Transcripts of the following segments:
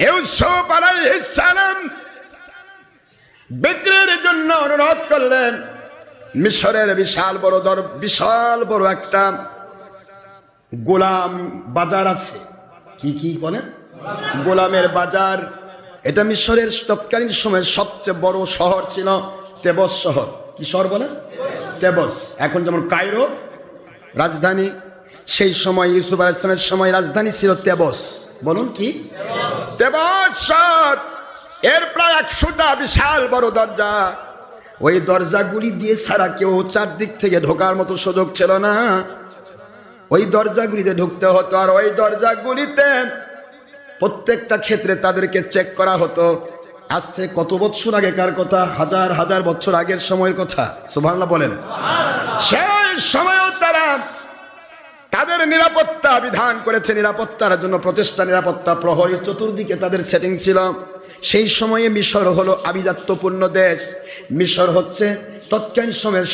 ইউসুফ আলাইহিস সালাম বিক্রির জন্য অনুরোধ করলেন। মিশরের বিশাল বড় একটা গোলাম বাজার আছে। কি বলেন? গোলামের বাজার। এটা মিশরের তৎকালীন সময়ের সবচেয়ে বড় শহর ছিল তেবস শহর। কি শহর বলে? তেবস। এখন যেমন কায়রো রাজধানী, সেই সময় ইউসুফ আলাইহিস সালামের সময় রাজধানী ছিল তেবস। বলুন কি? তেবস শহর। এর প্রায় 100টা বিশাল বড় দরজা। ওই দরজাগুলি দিয়ে ছাড়া কেউ চারদিক থেকে ঢোকার মতো সুযোগ ছিল না। ওই দরজাগুলিতে ঢুকতে হতো, আর ওই দরজাগুলিতে প্রত্যেকটা ক্ষেত্রে তাদেরকে চেক করা হতো। আজকে কত বছর আগেকার কথা, হাজার হাজার বছর আগের সময়ের কথা। সুবহানাল্লাহ বলেন। সেই সময়ও তারা তাদের নিরাপত্তা বিধান করেছে, নিরাপত্তার জন্য প্রচেষ্টা, নিরাপত্তা প্রহরী চতুর্দিকে তাদের সেটিং ছিল। সেই সময়ে মিশর হলো আভিজাত্যপূর্ণ দেশ। মিশর হচ্ছে তৎকালীন সময়ের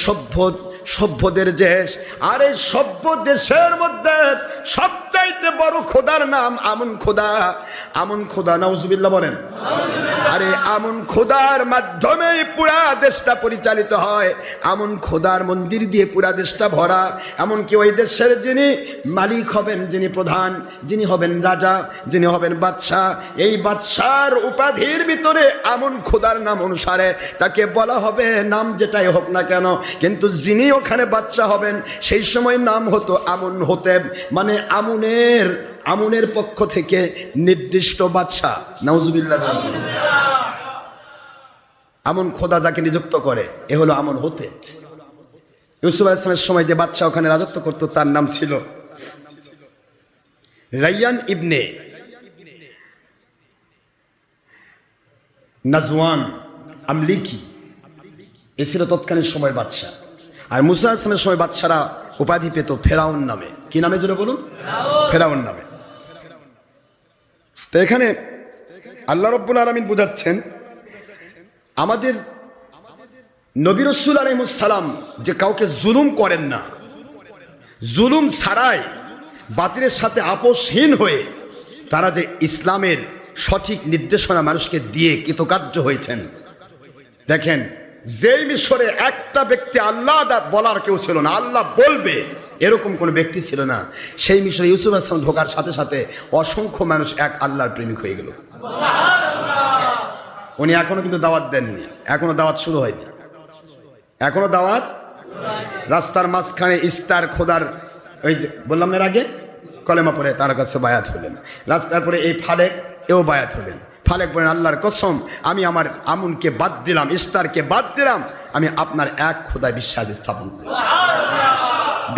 সভ্যদের দেশ। আর এই সভ্য দেশের মধ্যে সবচাইতে বড় খোদার নাম আমন খোদা। আমন খোদা, নাউজুবিল্লাহ বলেন। আরে আমন খোদার মাধ্যমে পুরা দেশটা পরিচালিত হয়। আমন খোদার মন্দির দিয়ে পুরা দেশটা ভরা। এমনকি ওই দেশের যিনি মালিক হবেন, যিনি প্রধান, যিনি হবেন রাজা, যিনি হবেন বাদশাহ, এই বাদশার উপাধির ভিতরে আমন খোদার নাম অনুসারে তাকে বলা হবে, নাম যেটাই হোক না কেন, কিন্তু যিনি ওখানে বাদশাহ হবেন সেই সময় নাম হতো আমন হোতেব, মানে আমুনের পক্ষ থেকে নির্দিষ্ট বাদশাহ। নাউজুবিল্লাহ। আমন খোদা যাকে নিযুক্ত করে এ হলো আমন হোতেব। ইউসুফ আলাইহিস সালামের সময় যে বাদশাহ ওখানে রাজত্ব করত তার নাম ছিল রায়্যান ইবনে নাজওয়ান আমলিকি। এ ছিল তৎকালীন সময়ের বাদশাহ। আর মুসা আলাইহিস সালামের সময় বাদশারা উপাধি পেত ফেরাউন নামে। কি নামে জোরে বলুন? ফেরাউন নামে। তো এখানে আল্লাহ রাব্বুল আলামিন বুঝাচ্ছেন আমাদের নবী রাসূল আলাইহিস সালাম যে কাউকে জুলুম করেন না, জুলুম ছাড়াই বাতিলের সাথে আপোষহীন হয়ে তারা যে ইসলামের সঠিক নির্দেশনা মানুষকে দিয়ে কৃতকার্য হয়েছেন। দেখেন, যেই মিশরে একটা ব্যক্তি আল্লাহ বলার কেউ ছিল না, আল্লাহ বলবে এরকম কোন ব্যক্তি ছিল না, সেই মিশরে ইউসুফ আলাইহিস সালাম ঢোকার সাথে সাথে অসংখ্য মানুষ এক আল্লাহর প্রেমিক হয়ে গেল। উনি এখনো কিন্তু দাওয়াত দেননি, এখনো দাওয়াত শুরু হয়নি, এখনো দাওয়াত। রাস্তার মাঝখানে ইস্তার খোদার ওই যে বললাম এর আগে কলেমা পড়ে তার কাছে বায়াত হলেন। রাস্তার পরে এই ফালেক, এও বায়াত হলেন। ফালেক বলেন আল্লাহর কসম, আমি আমার আমুনকে বাদ দিলাম, ইস্তারকে বাদ দিলাম, আমি আপনার এক খোদায় বিশ্বাস স্থাপন করি।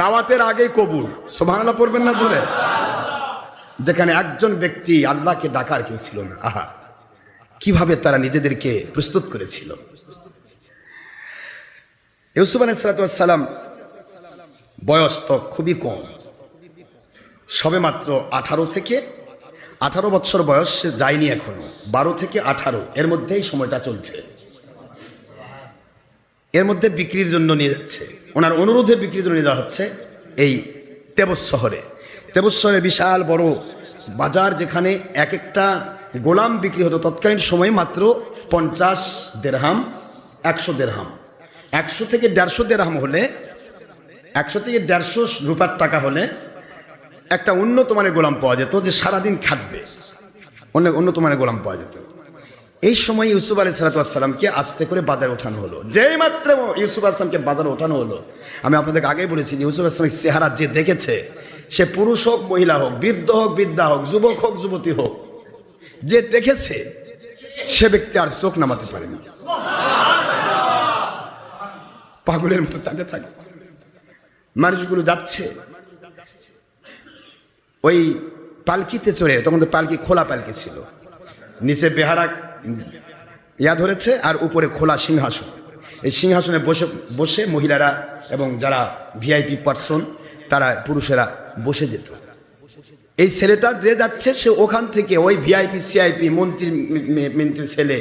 দাওয়াতের আগেই কবুল। সুবহানাল্লাহ পড়বেন না জোরে? যেখানে একজন ব্যক্তি আল্লাহকে ডাকার কেউ ছিল না। আহা, কিভাবে তারা নিজেদেরকে প্রস্তুত করেছিল। ইউসুফ আলাইহিস সালাম বয়স তো খুবই কম, সবে মাত্র 18 বছর বয়স যায়নি এখনো, 12 থেকে 18 এর মধ্যেই সময়টা চলছে। এর মধ্যে বিক্রির জন্য নিয়ে যাচ্ছে, ওনার অনুরোধে বিক্রির জন্য নিয়ে যাওয়া হচ্ছে এই তেবস শহরে। তেবস শহরে বিশাল বড় বাজার, যেখানে এক একটা গোলাম বিক্রি হতো তৎকালীন সময়ে মাত্র 50 দিরহাম, 100 দিরহাম। 100 থেকে 150 দিরহাম হলে, 100 থেকে 150 রুপার টাকা হলে একটা উন্নত মানের গোলাম পাওয়া যেত, যে সারাদিন খাটবে, অনেক উন্নত মানের গোলাম পাওয়া যেত। এই সময় ইউসুফ আলাইহিস সালামকে আস্তে করে বাজারে ওঠানো হলো। যেই মাত্র ইউসুফ আলাইহিস সালামকে বাজারে ওঠানো হলো, আমি আপনাদেরকে আগেই বলেছি যে ইউসুফ আলাইহিস সালামের চেহারা যে দেখেছে, সে পুরুষ হোক মহিলা হোক, বৃদ্ধ হোক বৃদ্ধা হোক, যুবক হোক যুবতী হোক, যে দেখেছে সে ব্যক্তি আর চোখ নামাতে পারেনি, পাগলের মতো তাকে থাকে। মানুষগুলো যাচ্ছে ওই পালকিতে চড়ে, তখন তো পালকি খোলা পালকি ছিল, নিচে বেহারা ধরেছে আর উপরে খোলা সিংহাসন। এই সিংহাসনে বসে বসে মহিলারা এবং যারা ভিআইপি পার্সন তারা পুরুষেরা বসে যেত। এই ছেলেটা যে যাচ্ছে সে ওখান থেকে ওই ভিআইপি সিআইপি মন্ত্রীর ছেলে,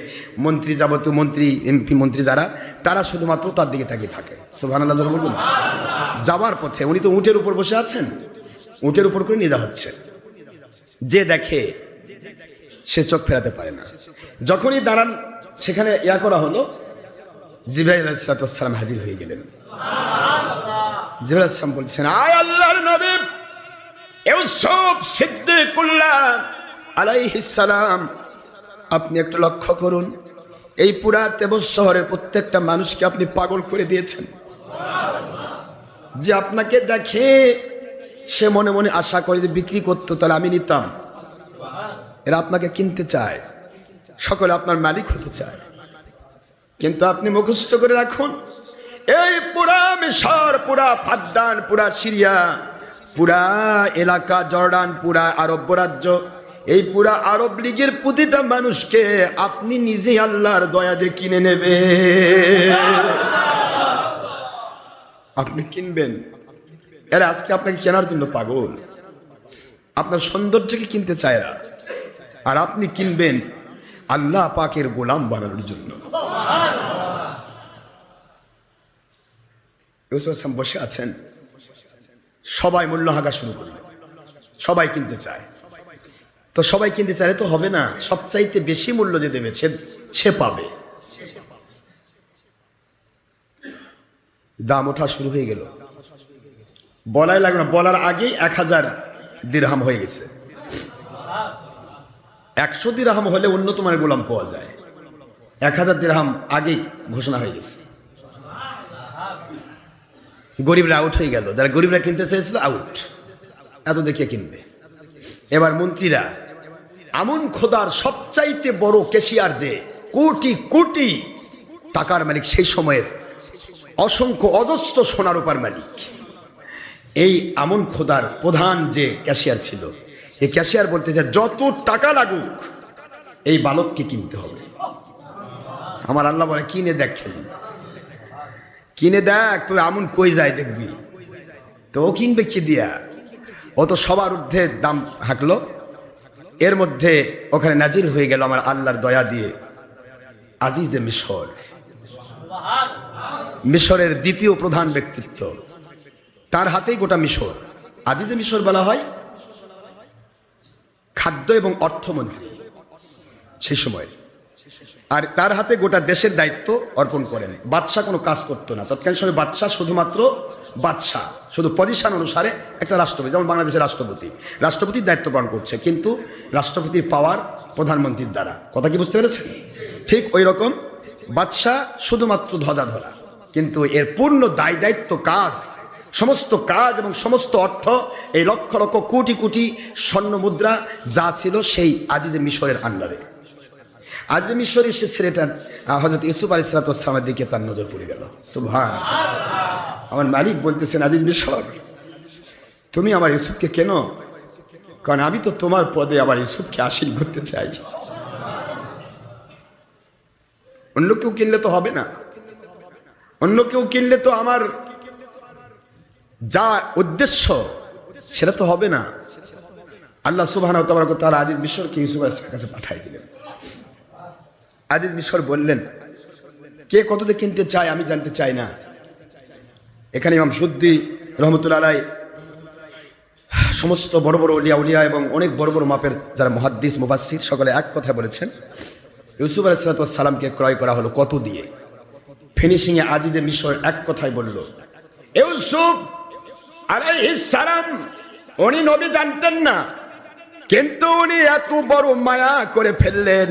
মন্ত্রী, যাবতীয় মন্ত্রী, এমপি মন্ত্রী যারা, তারা শুধুমাত্র তার দিকে তাকিয়ে থাকে। সুবহানাল্লাহ বলুন। যাবার পথে উনি তো উটের উপর বসে আছেন, উটের উপর করে নিয়ে যাওয়া হচ্ছে। যে দেখে সে চোখ ফেরাতে পারে না। যখনই দাঁড়ান সেখানে ইয়া করা হলো, জিবরাইল আলাইহিস সালাম হাজির হয়ে গেলেন। জিবরাইল আলাইহিস সালাম বলছেন, আয় আল্লাহর নবী ইউসুফ সিদ্দিকুল্লাহ আলাইহিস সালাম, আপনি একটু লক্ষ্য করুন, এই পুরা তেবস শহরের প্রত্যেকটা মানুষকে আপনি পাগল করে দিয়েছেন। যে আপনাকে দেখে সে মনে মনে আশা করে যে বিক্রি করতো তাহলে আমি নিতাম। এরা আপনাকে কিনতে চায়, সকলে আপনার মালিক হতে চায়। কিন্তু আপনি মুখস্থ করে রাখুন, এই পুরা মিশর, পুরা ফাদ্দান, পুরা সিরিয়া, পুরা এলাকা জর্ডান, পুরা আরব রাজ্য, এই পুরা আরব লীগের প্রতিটা মানুষকে আপনি নিজে আল্লাহর দয়া দিয়ে কিনে নেবে। আপনি কিনবেন, এরা আজকে আপনাকে কেনার জন্য পাগল। আপনার সৌন্দর্যকে কিনতে চায় না, আর আপনি কিনবেন আল্লাহ পাকের গোলাম বানানোর জন্য। ইউসুফ বসে আছেন, সবাই মূল্য হাঁকা শুরু করলো, সবাই কিনতে চায়। তো সবাই কিনতে চাইলে তো হবে না, সবচাইতে বেশি মূল্য যে দেবে সে পাবে। দাম ওঠা শুরু হয়ে গেল, বলাই লাগবে না, বলার আগেই 1000 দিরহাম হয়ে গেছে। 100 দিরহাম হলে উন্নত মানের গোলাম পাওয়া যায়, 1000 দিরহাম আগেই ঘোষণা হয়ে গেছে। গরিবরা আউট হয়ে গেল, যারা গরিবরা কিনতে চেয়েছিল আউট, এত দেখিয়ে কিনবে। এবার মন্ত্রীরা, আমন খোদার সবচাইতে বড় ক্যাশিয়ার, যে কোটি কোটি টাকার মালিক, সেই সময়ের অসংখ্য অজস্র সোনার উপর মালিক, এই আমন খোদার প্রধান যে ক্যাশিয়ার ছিল, এই ক্যাশিয়ার বলতেছে যত টাকা লাগুক এই বালককে কিনতে হবে। আমার আল্লাহ বলে, কিনে দেখেন, কিনে দেখ, তোর আমন কই যায় দেখবি। তো ও কিনবে কি দিয়া? ও তো সবার ঊর্ধ্বে দাম হাঁকলো। এর মধ্যে ওখানে নাজিল হয়ে গেল আমার আল্লাহর দয়া দিয়ে আজিজে মিশর, মিশরের দ্বিতীয় প্রধান ব্যক্তিত্ব, তার হাতেই গোটা মিশর। আজিজে মিশর বলা হয় খাদ্য এবং অর্থমন্ত্রী সেই সময়, আর তার হাতে গোটা দেশের দায়িত্ব অর্পণ করেন। বাদশাহ কোনো কাজ করতো না তৎকালীন সময়, বাদশাহ শুধুমাত্র বাদশাহ, শুধু পজিশন অনুসারে একটা রাষ্ট্রপতি, যেমন বাংলাদেশের রাষ্ট্রপতির দায়িত্ব পালন করছে, কিন্তু রাষ্ট্রপতির পাওয়ার প্রধানমন্ত্রীর দ্বারা। কথা কি বুঝতে পেরেছেন? ঠিক ওই রকম বাদশাহ শুধুমাত্র ধ্বজা ধরা, কিন্তু এর পূর্ণ দায় দায়িত্ব, কাজ, সমস্ত কাজ এবং সমস্ত অর্থ, এই লক্ষ লক্ষ কোটি কোটি স্বর্ণ মুদ্রা যা ছিল সেই আজিজে মিশরের আন্ডারে। আজিজে মিশরের সে ছেলেটা হযরত ইউসুফ আলাইহিস সালামের দিকে তার নজর পড়ে গেল। সুবহানাল্লাহ। আমার মালিক বলতেছেন, আজিজ মিশর, তুমি আমার ইউসুফকে কেন? কারণ আমি তো তোমার পদে আমার ইউসুফকে আসীন করতে চাই। অন্য কেউ কিনলে তো হবে না, অন্য কেউ কিনলে তো আমার যা উদ্দেশ্য সেটা তো হবে না। আল্লাহ সুবহানাহু ওয়া তাআলা আজিজ মিশরকে ইউসুফ আলাইহিস সালামের কাছে পাঠিয়ে দিলেন। আজিজ মিশর বললেন, কে কত দিয়ে কিনতে চায় আমি জানতে চাই না। এখানে ইমাম সুদ্দি রহমতুল্লাহ আলাইহি, সমস্ত বড় বড় উলিয়া এবং অনেক বড় বড় মাপের যারা মুহাদ্দিস মুফাসসির, সকলে এক কথায় বলেছেন, ইউসুফ আলাইহিস সালামকে ক্রয় করা হলো কত দিয়ে? ফিনিশিং এ আজিজে মিশর এক কথায় বলল, ইউসুফ আলাইহিস সালাম উনি নবী জানতেন না, কিন্তু উনি এত বড় মায়া করে ফেললেন,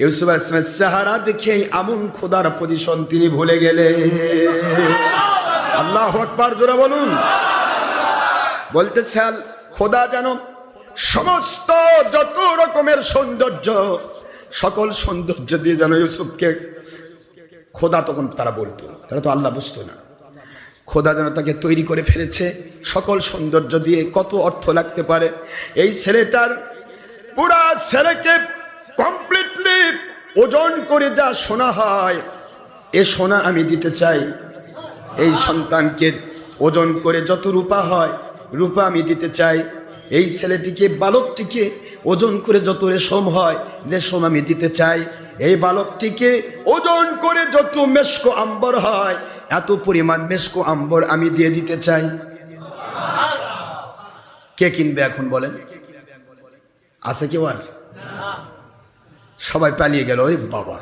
ইউসুফ আলাইহিস সালামের চেহারা দেখে আমন খোদার পজিশন তিনি ভুলে গেলেন। আল্লাহু আকবার, জোরে বলুন। বলতেছেন খোদা যেন সমস্ত যত রকমের সৌন্দর্য, সকল সৌন্দর্য দিয়ে যেন ইউসুফকে, খোদা তখন তারা বলতো, তারা তো আল্লাহ বুঝতো না, খোদা যেন তাকে তৈরি করে ফেলেছে সকল সৌন্দর্য দিয়ে। কত অর্থ লাগতে পারে এই ছেলেটার, পুরা ছেলেকে কমপ্লিটলি ওজন করে যা সোনা হয়, এ সোনা আমি দিতে চাই। এই সন্তানকে ওজন করে যত রূপা হয়, রূপা আমি দিতে চাই। এই ছেলেটিকে, বালকটিকে ওজন করে যত রেশম হয়, রেশম আমি দিতে চাই। এই বালকটিকে ওজন করে যত মেশকো আম্বর হয়, এত পরিমাণ মেশকো আম্বর আমি দিয়ে দিতে চাই। কে কিনবে এখন বলেন? আছে কেউ? আর সবাই পালিয়ে গেল। ওরে বাবা,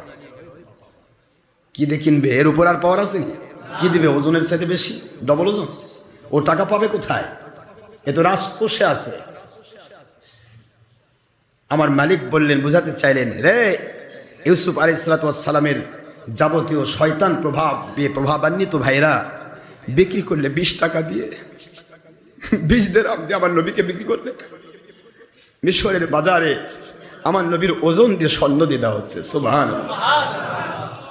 কি দিয়ে কিনবে? এর উপর আর পাওয়ার আছে? কি দিবে? ওজনের সাথে বেশি, ডবল ওজন। ও টাকা পাবে কোথায়? এ তো রাজকোষে আছে। আমার মালিক বললেন, বুঝাতে চাইলেন, রে ইউসুফ আলাইহিস সালামের যাবতীয় শয়তান প্রভাবান্বিত ভাইরা বিক্রি করলে 20 টাকা দিয়ে, 20 দিরহাম দিয়ে আমার নবীকে বিক্রি করলে। মিশরের বাজারে আমার নবীর ওজন দিয়ে স্বর্ণ দিয়ে দেওয়া হচ্ছে। সুবহানাল্লাহ।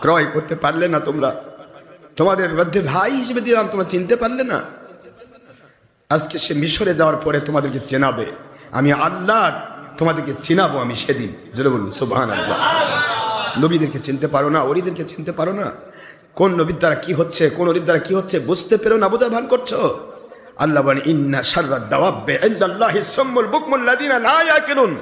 ক্রয় করতে পারলে না তোমরা? তোমাদের মধ্যে ভাই হিসেবে দিলাম, তোমরা চিনতে পারলে না? আজকে সে মিশরে যাওয়ার পরে তোমাদেরকে চেনাবে। আমি আল্লাহ তোমাদেরকে চিনাবো আমি সেদিন। জোরে বলুন সুবহানাল্লাহ। নবীদেরকে চিনতে পারো না, ওলিদেরকে চিনতে পারো না? কোন নবীর দ্বারা কি হচ্ছে, কোন ওলির দ্বারা কি হচ্ছে বুঝতে পেরো না, বোঝার ভান করছো। আল্লাহ বলেন, ইন্না শাররাদ দাওয়াব্বি ইনদাল্লাহিস সাম্মুল বুকমুল লাযিনা লা ইয়াকিলুন।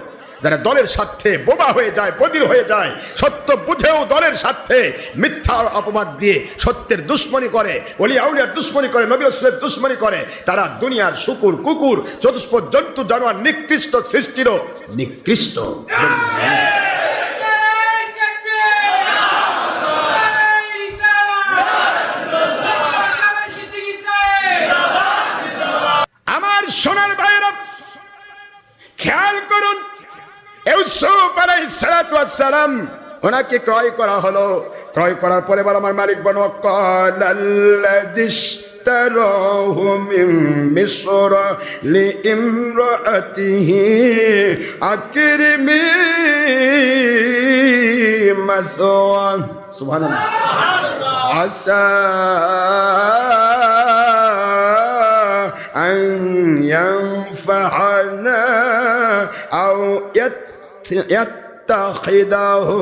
যারা দলের স্বার্থে বোবা হয়ে যায়, বধির হয়ে যায়, সত্য বুঝেও দলের স্বার্থে মিথ্যা অপবাদ দিয়ে সত্যের দুশ্মনী করে, ওলি আউলিয়ার দুশ্মনী করে, নবী রাসূলের দুশ্মনী করে, তারা দুনিয়ার শুকুর, কুকুর, চতুষ্পদ জন্তু, জানোয়ার, নিকৃষ্ট সৃষ্টিরও নিকৃষ্ট। আমার সোনার ভাইরা খেয়াল করুন, ইউসুফ আলাইহিস সালাম ওনাকে ক্রয় করা হলো। ক্রয় করার পরে বল আমার মালিক বনো কালাল্লাযিশতারাহু মিন মিসর লিইমরাতিহি আকরিমি মাসওয়া। সুবহানাল্লাহ। আসা আন ইয়ানফা'না আও ইয়াত্তাখিদাহু,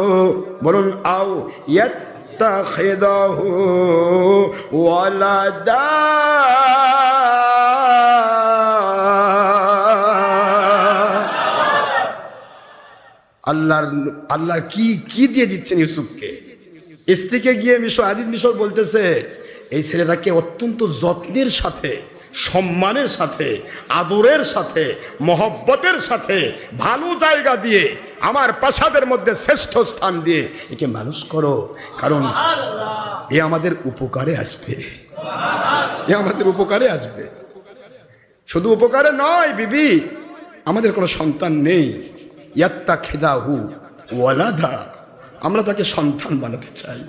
বলুন আও ইয়াত্তাখিদাহু ওয়ালাদা। আল্লাহর কি দিয়ে দিচ্ছেন ইউসুফকে? স্ত্রীকে গিয়ে আজিজ মিশর বলতেছে, এই ছেলেটাকে অত্যন্ত যত্নের সাথে, সম্মানের সাথে, আদরের সাথে, মহব্বতের সাথে, ভালো জায়গা দিয়ে, আমার প্রাসাদের মধ্যে শ্রেষ্ঠ স্থান দিয়ে একে মানুষ করো, কারণ এ আমাদের উপকারে আসবে। এ আমাদের উপকারে আসবে। শুধু উপকারে নয় বিবি, আমাদের কোনো সন্তান নেই। ইয়াত্তাখিদাহু ওয়ালাদা, আমরা তাকে সন্তান বানাতে চাই।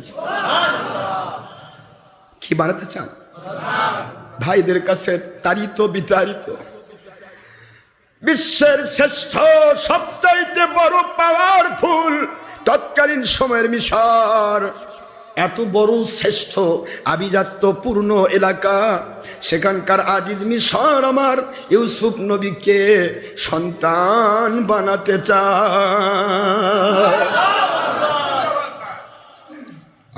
কি বানাতে চান? ভাইদের কাছে তাড়িত বিতাড়িত, বিশ্বের শ্রেষ্ঠ সবচাইতে বড় পাওয়ারফুল তৎকালীন সময়ের মিশর, এত বড় শ্রেষ্ঠ আভিজাত্যপূর্ণ এলাকা, সেখানকার আজিজ মিশর আমার ইউসুফ নবীকে সন্তান বানাতে চায়।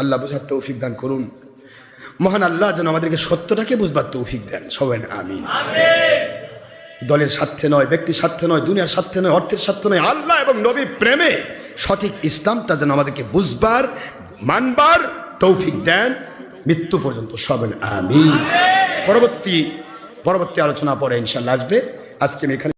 আল্লাহ বুঝার তৌফিক দান করুন। মহান আল্লাহ যেন আমাদেরকে সত্যটাকে বুঝবার তৌফিক দেন। সবাই আমিন। দলের স্বার্থে নয়, ব্যক্তির স্বার্থে নয়, দুনিয়ার স্বার্থে নয়, অর্থের স্বার্থে নয়, আল্লাহ এবং নবীর প্রেমে সঠিক ইসলামটা যেন আমাদেরকে বুঝবার, মানবার তৌফিক দেন মৃত্যু পর্যন্ত। সবাই আমিন। পরবর্তী আলোচনা পরে ইনশাআল্লাহ আসবে। আজকে আমি এখানে